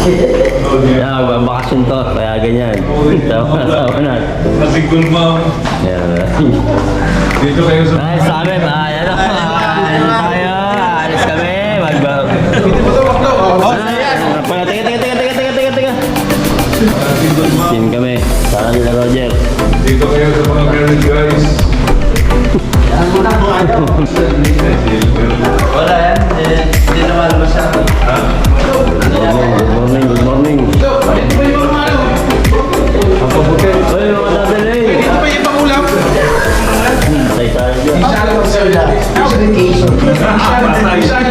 Yeah, bakasyon to, kaya ganyan. Tawa na. Nasigol mo. Dito kayo sa... Ay, sa amin, ano tayo, alis kami, Teka. Team kami, saka nila Roger. Dito kayo sa mga girls, guys. Wala yan, hindi na malabas siya. Good morning. Ang pabuti. Ay, mga dadalhin. Ito pa yung pangulam. Tayo dyan. Inshallah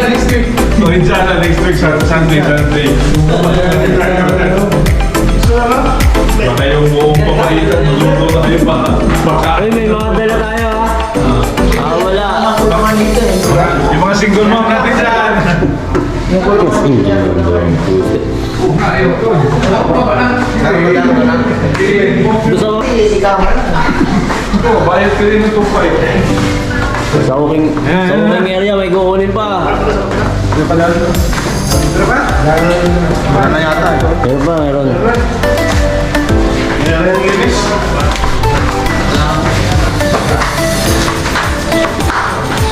next week. So, inshallah, next week, Sunday. Baka yung buong pamalitan, nuluto na kayo pa. Baka. Ay, may mga dala tayo ha. Wala. Yung mga single mom natin dyan. Gusto mo? Bayad ka rin ng 2.5. Sa uking area may kukunin pa. Wala na yata. Meron pa, meron. Meron yung linis.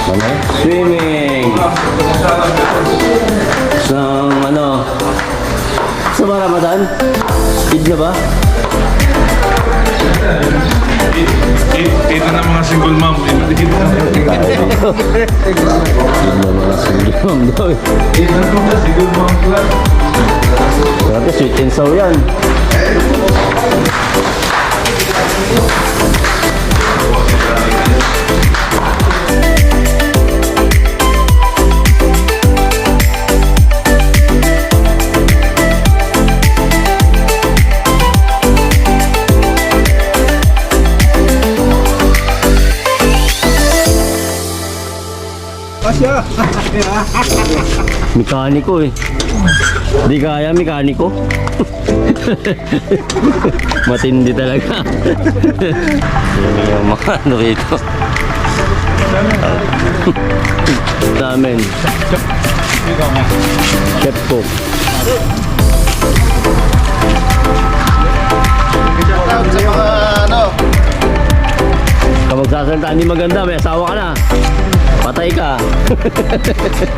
Ano? Swimming! Sa Ramadan? Eid na ba? Ito na mga single mom. Eid na mga singgam daw eh. Ito na mga single mom club. Grabe, sweet and sour yan. Mekaniko eh. Di kaya mekaniko. Matindi talaga. Yan yung mga ano rito. Ramen. Chef cook. Sa mga ano, Kapag sasalita hindi maganda, may asawa ka na. Patay ka.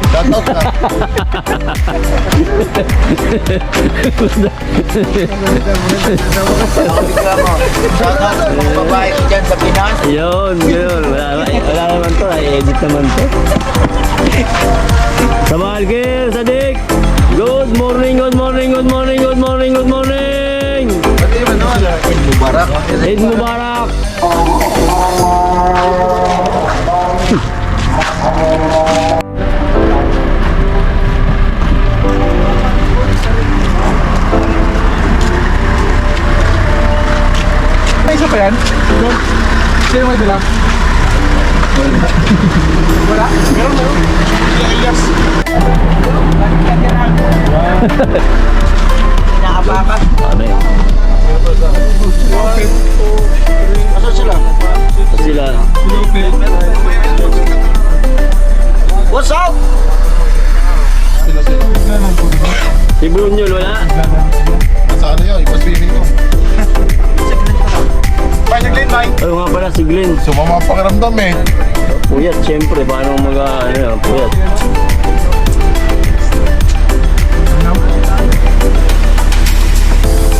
shoutout na. Shoutout sa mga babae ko dyan sa Pinas. Yun. Wala naman to. I-edit naman to. Sa Malgir, Sadik. Good morning. Pati mo naman, Eid Mubarak. Eid Mubarak. May isa pa yan? Sino may dala? Wala? Meron. Yes. Nakabakas. Ano yun? Asan sila? Sila. What's up? Si Brunyol, wala? Sa ano yun? Ipa-swimming ko. Bye, si Glenn, bye. Ay, nga pala si Glenn. Sumama pakiramdam eh. Puyat, syempre. Paano puyat?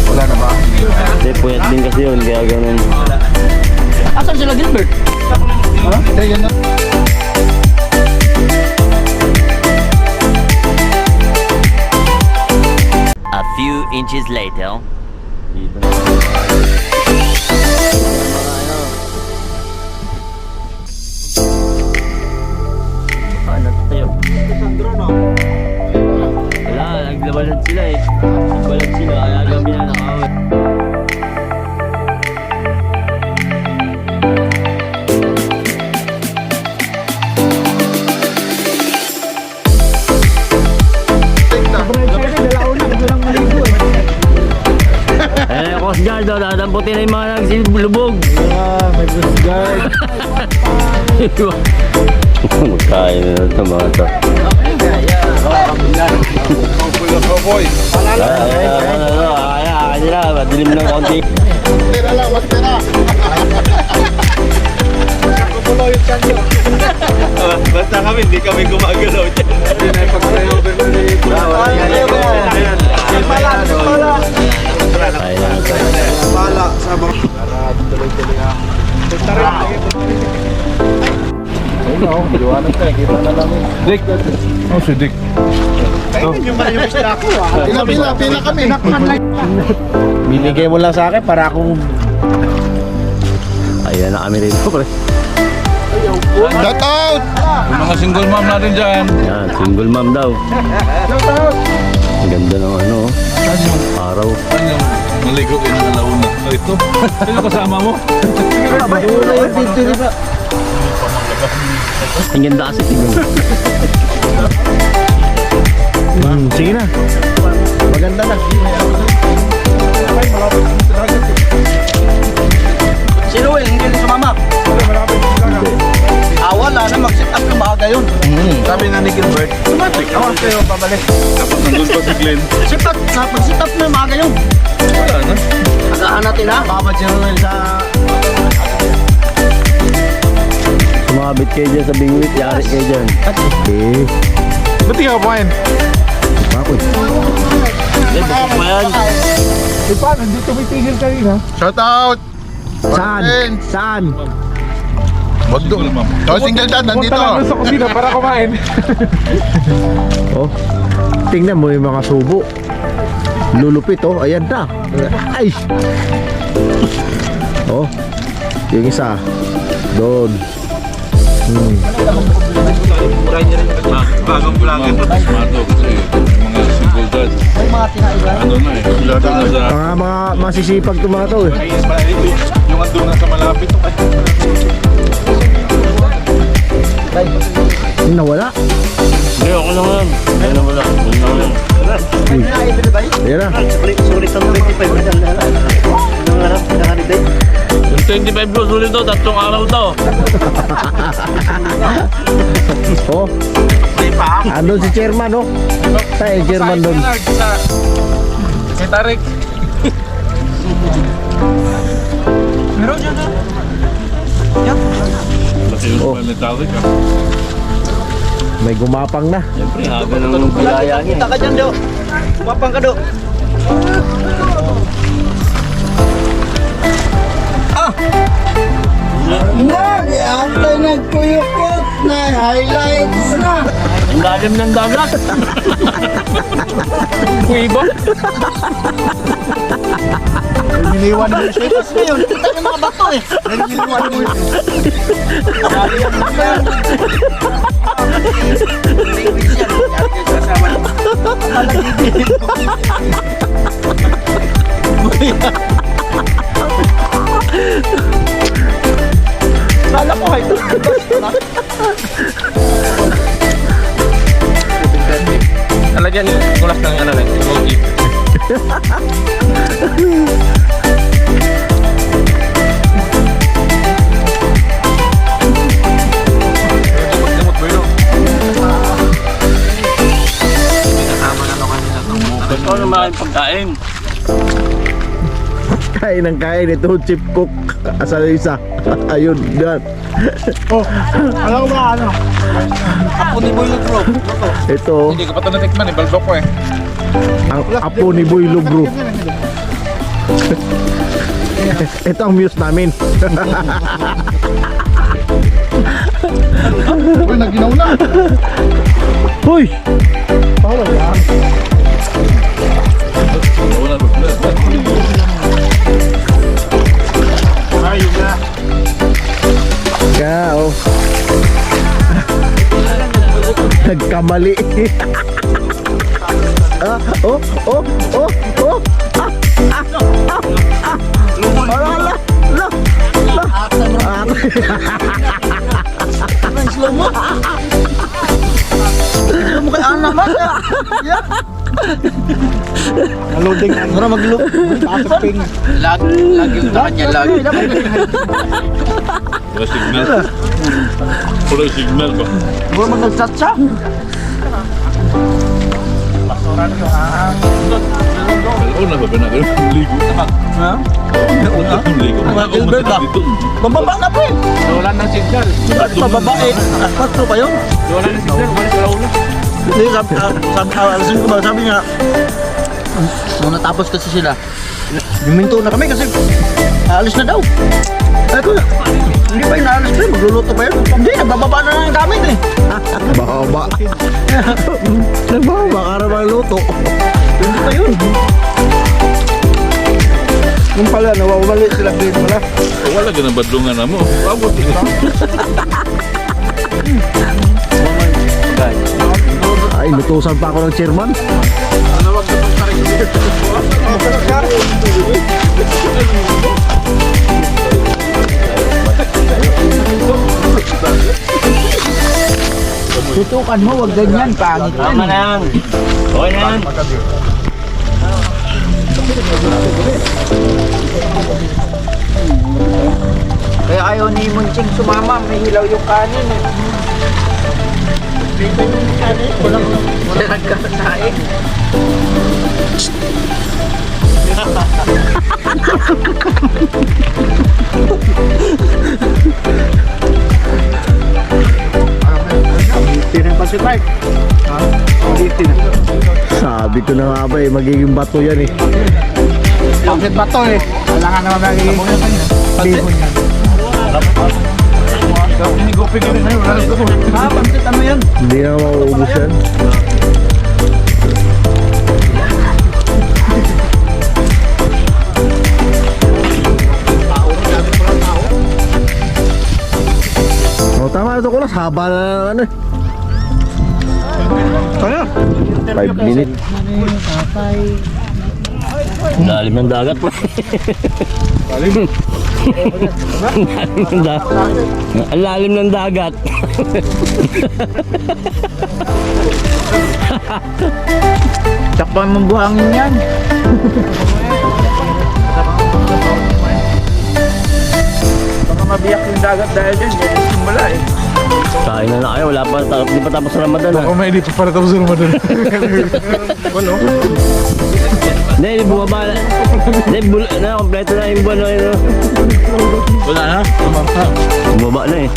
Wala na ba? Hindi, puyat din kasi yun. Kaya ganun. Asan sila Gilbert? Ha? Hindi, yan na. A few inches later. Dito na. Ano tayo? Wala, naglabanan sila eh. Nagbalan sila, kaya gabi na nakawin. Coast Guard daw, dadamputin na yung mga nagsilubog. May Coast Guard. Magkain na ito mga ito. Cowboy. Kaya nila, madilim ng konti. Tira lang, mas tira. Basta kami, hindi kami gumagalaw dyan. Pala sa mga... Dick. Oh, si Dick. Pila kami. Binigay mo lang sa akin para akong Ayan na kami rito, pre. Shout out! Yung mga single mom natin dyan. Yan, single mom daw. Ang ganda ng ano, araw. Ano yung maligo kayo ng alauna? Ito? Sino kasama mo? Ang ganda kasi, tingnan mo. sige na. Maganda na. Sino eh? Hindi rin sumama. Wala na, mag-sit up yung maaga yun. Sabi na ni Gilbert, awan kayo pabalik. Dapat nandun pa si Glenn. Sit up, pag-sit up na yung maaga yun. Wala na. Agahan natin ha. Babad siya rin sa... Sumabit kayo dyan sa bingwit, yari kayo dyan. Eh, Ba't di ka kumain? ako eh. Bukok pa yan. Eh, paano? Hindi tumitigil kanina. Shout out! Saan? Saan? Wag doon. So, single dad, nandito. Punta lang doon sa kusina para kumain. Oh, tingnan mo yung mga subo. Lulupit oh, ayan na. Ay! Oh, yung isa. Doon. Bagong vlogger. Mato kasi yung mga single dad. Ano na eh. Lalo na sa... Mga masisipag itong mga to eh. Yung andun na sa malapit. Yung nawala. Hindi, ako lang yan. Ayun na wala. Ayun na wala. Ayan na. Sulit ang 25 na lang. Anong harap? Nakakanitay? Yung 25 ko, sulit to. 3 araw to. Oh, andun si chairman oh. Tayo chairman doon. Si Tarik. Yung metallic ah. May gumapang na. Siyempre, haga ng pilaya niya. Kita ka dyan, Do. Kumapang ka, Do. Antay nagkuyukot na highlights na. Ang lalim ng dagat. Kuibo. Niliwan mo yung sweaters na yun. Kita yung mga bato eh. Niliwan mo yun. Kala ko ay Alagyan yung kulas ng ano lang. Emoji. Ito na maraming pagkain. Kain ng kain ito, chip cook. Asal yung isa. Ayun, yan. alam ko ba ano? Ako ni Boy Lutro. Ito, Hindi ko pa ito natikman eh. Balbok ko eh. ang apo ni Boy Lugro. Ito ang muse namin. Uy, naginaw na. Hoy! Ayun na. Kaya, oh. Nagkamali. Ah, oh, oh, oh, oh. Ah, ah, ah, ah. Ala, ala, ala, ala. Slow mo. Slow mo kay Ana man. Loading na. Mura mag-loop. Pasok ping. Lagi yung kanya lagi. Wala signal. Wala signal ba? Mura mag-nag-chat siya. Una ba pinag- ligo? Ha? Ligo. Gilbert ba? Mababa na po eh. Wala ng signal. At mababa eh. 4 pa yun. Wala ng signal. Wala sa ulo. Hindi, alasin ko ba? Sabi nga, nung natapos kasi sila, buminto na kami kasi aalis na daw. Ay ko, hindi pa inaalis ko yun, magluluto pa yun. Hindi, nagbababa na lang ang gamit eh. Bababa. Nagbababa ka naman luto. Hindi pa yun. Yung pala, nawawali sila din pala. Wala ka na badlungan na mo. Abot ito. Ay, lutusan pa ako ng chairman. Tutukan mo, wag ganyan, pangit yan. Tama na yan. Okay na yan. Kaya ayaw ni Munching sumama, may hilaw yung kanin eh. Wala nagkasain. Tirin pa si Mike. Sabi ko na nga ba eh, magiging bato yan eh. Bakit ba to eh? Wala nga naman magiging bihon yan. Bakit ano yan? Hindi na mauubos yan. Oh, tama na ito ko lang. Haba na ano eh. Kaya? 5 minutes. Lalim ng dagat po. Lalim ng dagat. Ang lalim ng dagat. Takpan mong buhangin yan. Baka mabiyak yung dagat dahil dyan. Yan yung simula eh. Kain na kayo. Wala pa. Di pa tapos Ramadan ha. May hindi pa para tapos sa Ramadan. Hindi, bumaba na. Hindi, kompleto na yung buwan. Wala na. Bumaba na eh.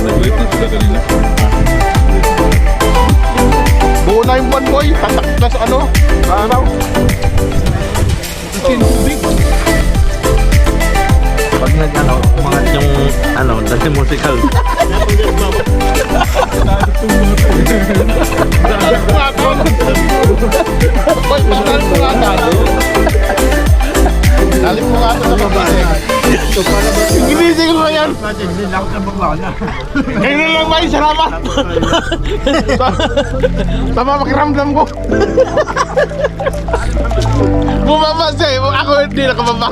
Nag-wait na sila kanina. Buo na yung buwan boy, tatak na sa ano, araw. Pag nag-ano, umangat yung nag-musical. Boy, pagdalim mo nga tayo. Dalim mo nga ito sa babae. Ginising ko yan. Ngayon lang ba salamat. Tama makiramdam ko. Bumaba siya eh, ako hindi nakababa.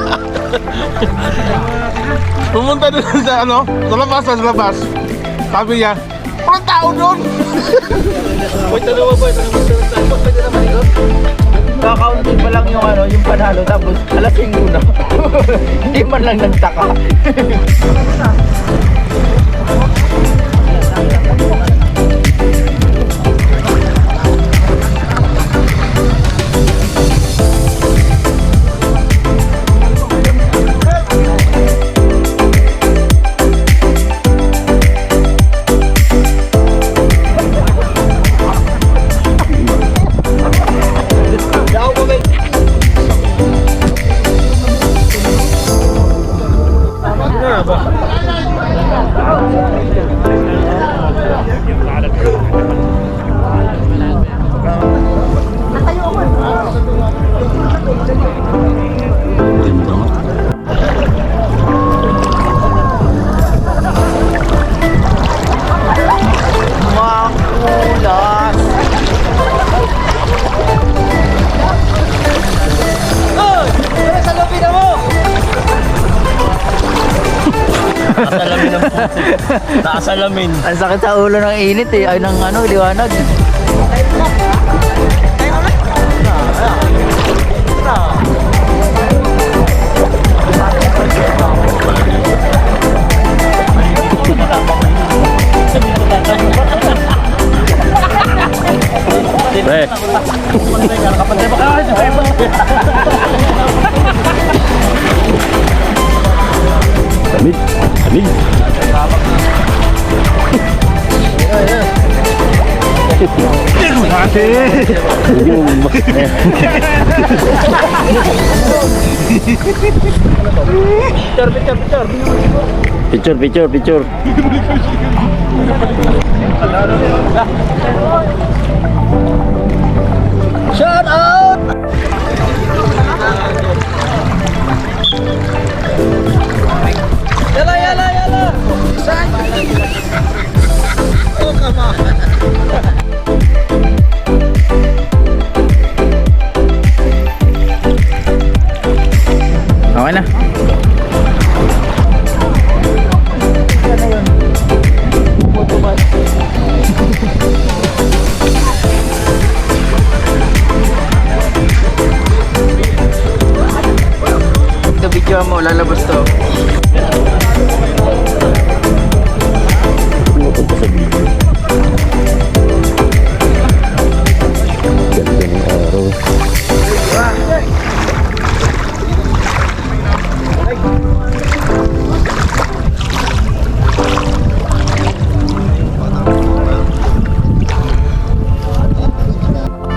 Pumunta doon sa sa labas. Sabi niya, walang tao doon. Kakaunti pa lang yung panalo tapos alasing muna. Hindi man lang nagtaka. Nakasalamin. Ang sakit sa ulo ng init eh. Ay ng liwanag. Pre, Lamig. Lamig. Picture, picture, picture. Shout out! Yala, yala, yala! Oh, come on! Okay na. Ito video mo, lalabas to. Pumupunta sa video. Ganda ng araw.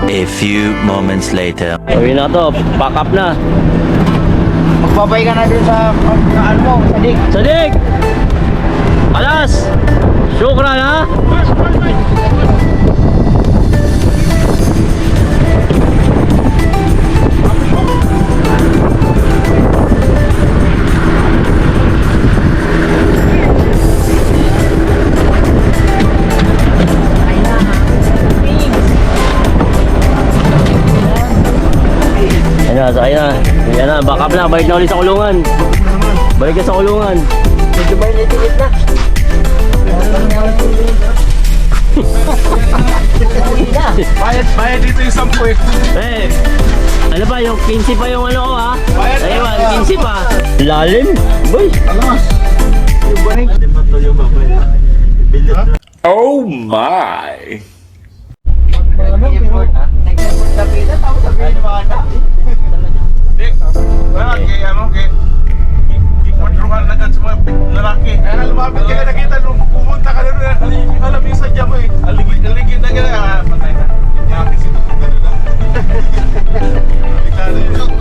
A few moments later. Sabi na to, pack up na. Magbabay ka na dun sa ano mo, sadik. Sadik! Alas! Syukran ha! Ayun na, ayan na, back up na, balik na ulit sa kulungan. Balik ka sa kulungan. Medyo ba yung tilit na? Bayad dito yung 10 eh. Eh, ano pa, yung 15 pa yung ano ko ha? Ayun, 15 pa. Lalim, boy. Oh my! Wala, kay ano, kay ikwadruhan agad sa mga lalaki. Kaya lumapit ka na nakita nung pumunta ka na rin. Alam yung sadya mo eh. Aligid na gano'n. Patay na. Hindi si Tuto gano'n na. Delikado yun.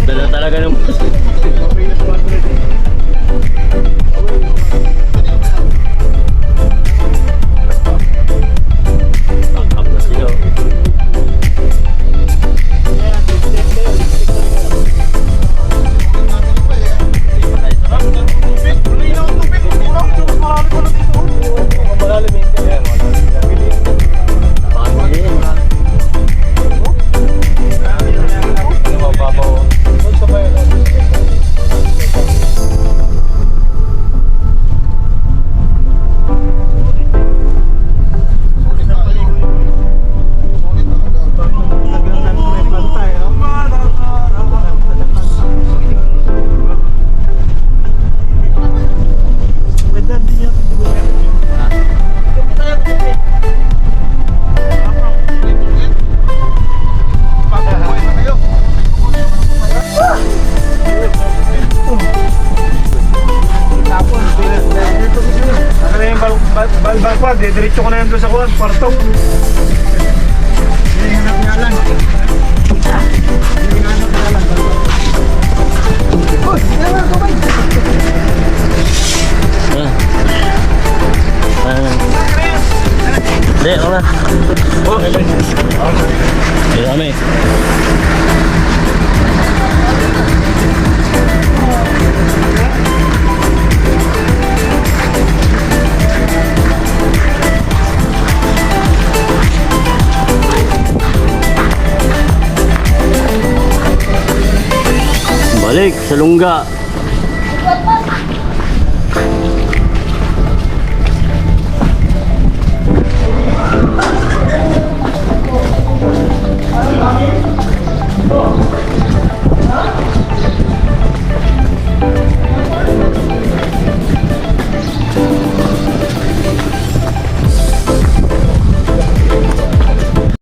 Dala talaga ng... Back up na sila. Balbal, diretso ko na yan doon sa kuwan, kwarto. Hindi, ako na. Dito kami. Balik sa lungga.